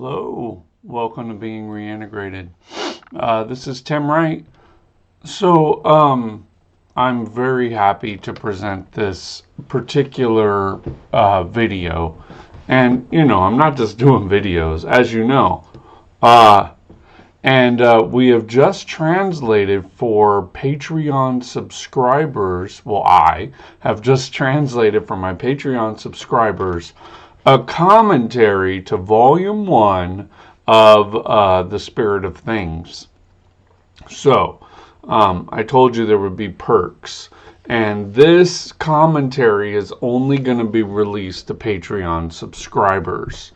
Hello, welcome to Being Reintegrated. This is Tim Wright. So, I'm very happy to present this particular video. And, I'm not just doing videos, as you know. We have just translated for Patreon subscribers. Well, I have just translated for my Patreon subscribers a commentary to Volume 1 of The Spirit of Things. So, I told you there would be perks. And this commentary is only going to be released to Patreon subscribers.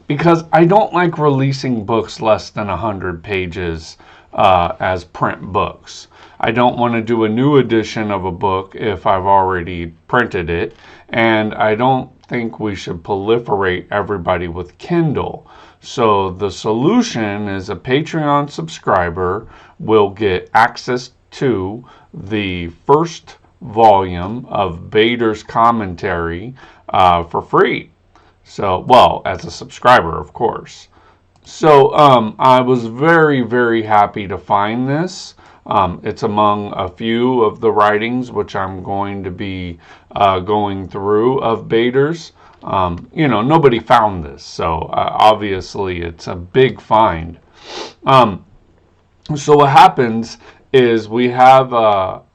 Because I don't like releasing books less than 100 pages as print books. I don't want to do a new edition of a book if I've already printed it. And I don't think we should proliferate everybody with Kindle. So the solution is a Patreon subscriber will get access to the first volume of Baader's commentary for free. So, well, as a subscriber, of course. So, I was very, very happy to find this. It's among a few of the writings which I'm going to be going through of Baader's. Nobody found this, so obviously it's a big find. So what happens is we have what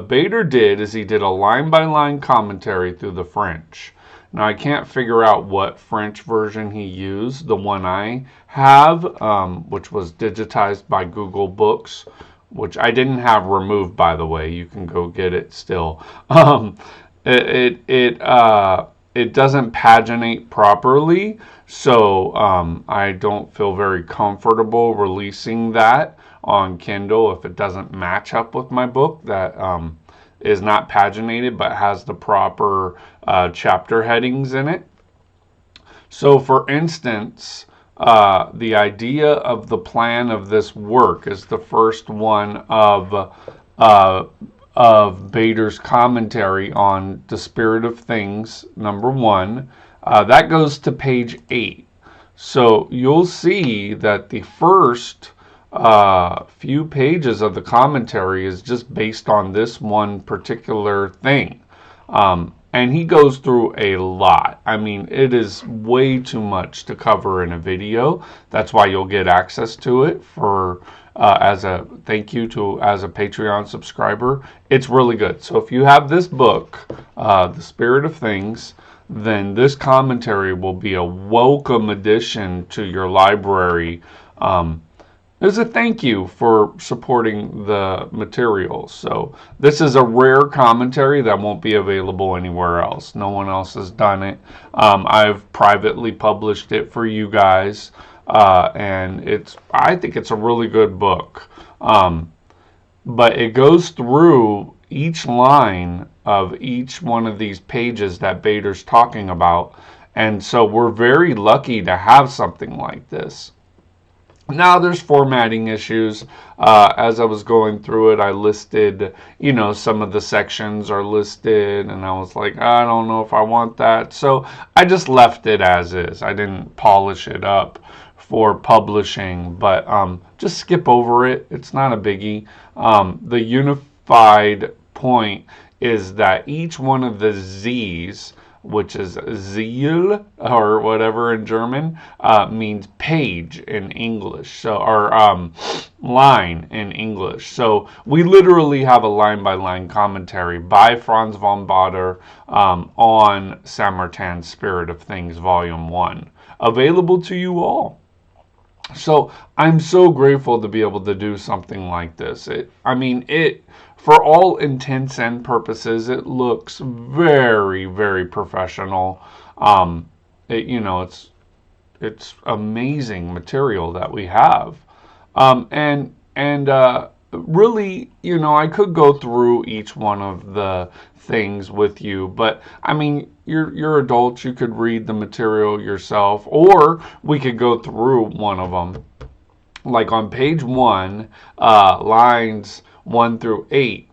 Baader did is he did a line-by-line commentary through the French. Now, I can't figure out what French version he used. The one I have, which was digitized by Google Books, which I didn't have removed, by the way. You can go get it still. It doesn't paginate properly, so I don't feel very comfortable releasing that on Kindle if it doesn't match up with my book that is not paginated but has the proper chapter headings in it. So, for instance, the idea of the plan of this work is the first one of Baader's commentary on The Spirit of Things, number 1. That goes to page 8. So you'll see that the first few pages of the commentary is just based on this one particular thing. And he goes through a lot. I mean, it is way too much to cover in a video. That's why you'll get access to it for as a thank you as a Patreon subscriber. It's really good. So if you have this book, The Spirit of Things, then this commentary will be a welcome addition to your library. As a thank you for supporting the materials. So this is a rare commentary that won't be available anywhere else. No one else has done it. I've privately published it for you guys, and I think it's a really good book. But it goes through each line of each one of these pages that Baader's talking about, and so we're very lucky to have something like this. Now, there's formatting issues. As I was going through it, I listed, some of the sections are listed, and I was like, I don't know if I want that. So I just left it as is. I didn't polish it up for publishing, but just skip over it. It's not a biggie. The unified point is that each one of the Z's, which is Ziel or whatever in German, means page in English, or line in English. So we literally have a line-by-line commentary by Franz von Baader on Saint-Martin's Spirit of Things, Volume 1, available to you all. So I'm so grateful to be able to do something like this. For all intents and purposes, it looks very, very professional. It's amazing material that we have. Really, I could go through each one of the things with you, but you're adults. You could read the material yourself, or we could go through one of them. Like on page 1, lines 1 through 8,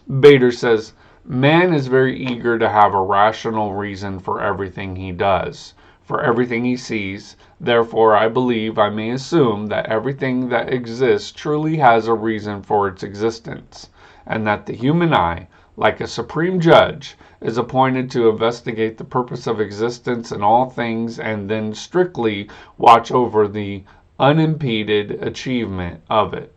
Baader says, "Man is very eager to have a rational reason for everything he does. for everything he sees. Therefore, I believe I may assume that everything that exists truly has a reason for its existence, and that the human eye, like a supreme judge, is appointed to investigate the purpose of existence in all things and then strictly watch over the unimpeded achievement of it.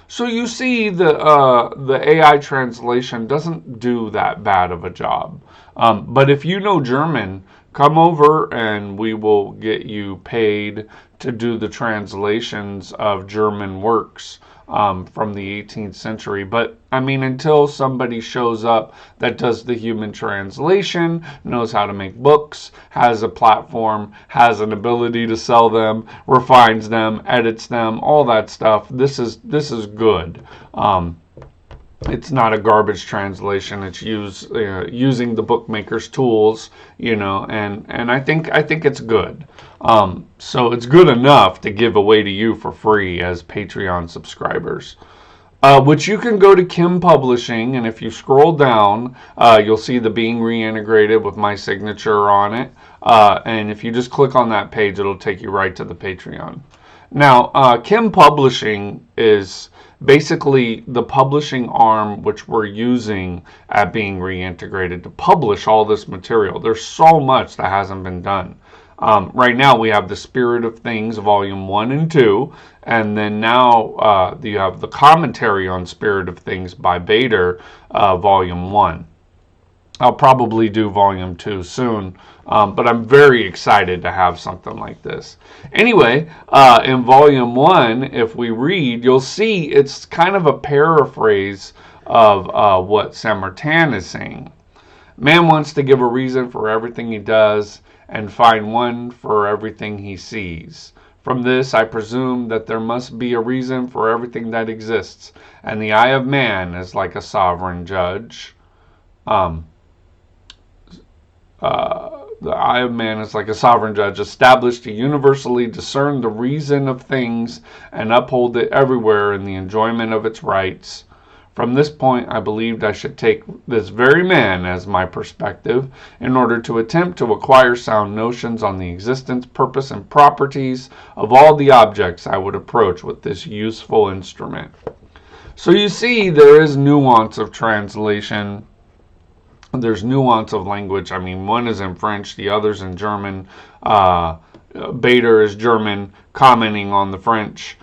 So you see, the AI translation doesn't do that bad of a job. But if you know German, come over and we will get you paid to do the translations of German works from the 18th century. But I mean, until somebody shows up that does the human translation, knows how to make books, has a platform, has an ability to sell them, refines them, edits them, all that stuff, this is good. It's not a garbage translation. It's using the bookmaker's tools, and I think it's good. So it's good enough to give away to you for free as Patreon subscribers. Which you can go to Kim Publishing, and if you scroll down, you'll see the Being Reintegrated with my signature on it. And if you just click on that page, it'll take you right to the Patreon. Now, Kim Publishing is basically the publishing arm which we're using at Being Reintegrated to publish all this material. There's so much that hasn't been done. Right now we have The Spirit of Things, Volume 1 and 2, and then now you have the commentary on Spirit of Things by Baader, Volume 1. I'll probably do Volume 2 soon, but I'm very excited to have something like this. Anyway, in Volume 1, if we read, you'll see it's kind of a paraphrase of what Saint-Martin is saying. Man wants to give a reason for everything he does and find one for everything he sees. From this, I presume that there must be a reason for everything that exists, and the eye of man is like a sovereign judge. The eye of man is like a sovereign judge, established to universally discern the reason of things and uphold it everywhere in the enjoyment of its rights. From this point, I believed I should take this very man as my perspective in order to attempt to acquire sound notions on the existence, purpose, and properties of all the objects I would approach with this useful instrument. So you see, there is nuance of translation. There's nuance of language. I mean, one is in French, the other's in German. Baader is German, commenting on the French.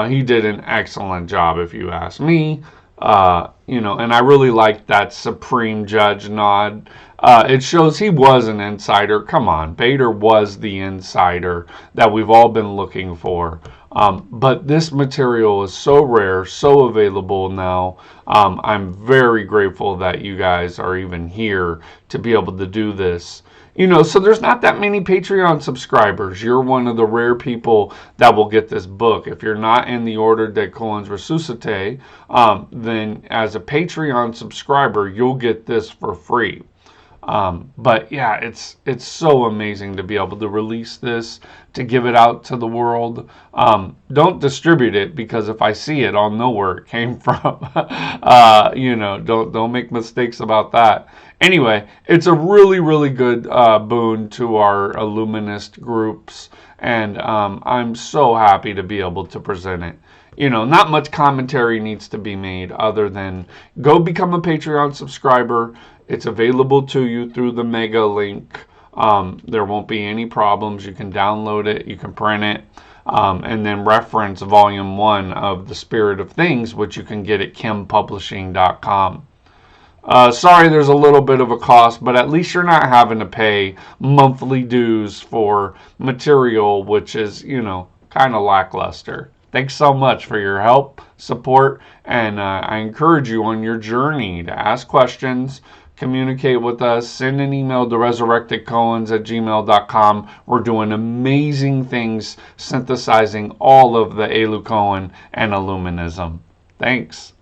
He did an excellent job, if you ask me. And I really like that supreme judge nod. It shows he was an insider. Come on, Baader was the insider that we've all been looking for. But this material is so rare, so available now. I'm very grateful that you guys are even here to be able to do this. So there's not that many Patreon subscribers. You're one of the rare people that will get this book. If you're not in the Order des Coens Ressuscités, then as a Patreon subscriber, you'll get this for free. But yeah, it's so amazing to be able to release this, to give it out to the world. Don't distribute it, because if I see it, I'll know where it came from. Don't make mistakes about that. Anyway, it's a really, really good boon to our Illuminist groups, and I'm so happy to be able to present it. Not much commentary needs to be made other than go become a Patreon subscriber. It's available to you through the mega link. There won't be any problems. You can download it, you can print it, and then reference Volume 1 of The Spirit of Things, which you can get at kimpublishing.com. Sorry, there's a little bit of a cost, but at least you're not having to pay monthly dues for material which is, kind of lackluster. Thanks so much for your help, support, and I encourage you on your journey to ask questions, communicate with us, send an email to resurrectedcoens@gmail.com. We're doing amazing things synthesizing all of the Elu Cohen and Illuminism. Thanks.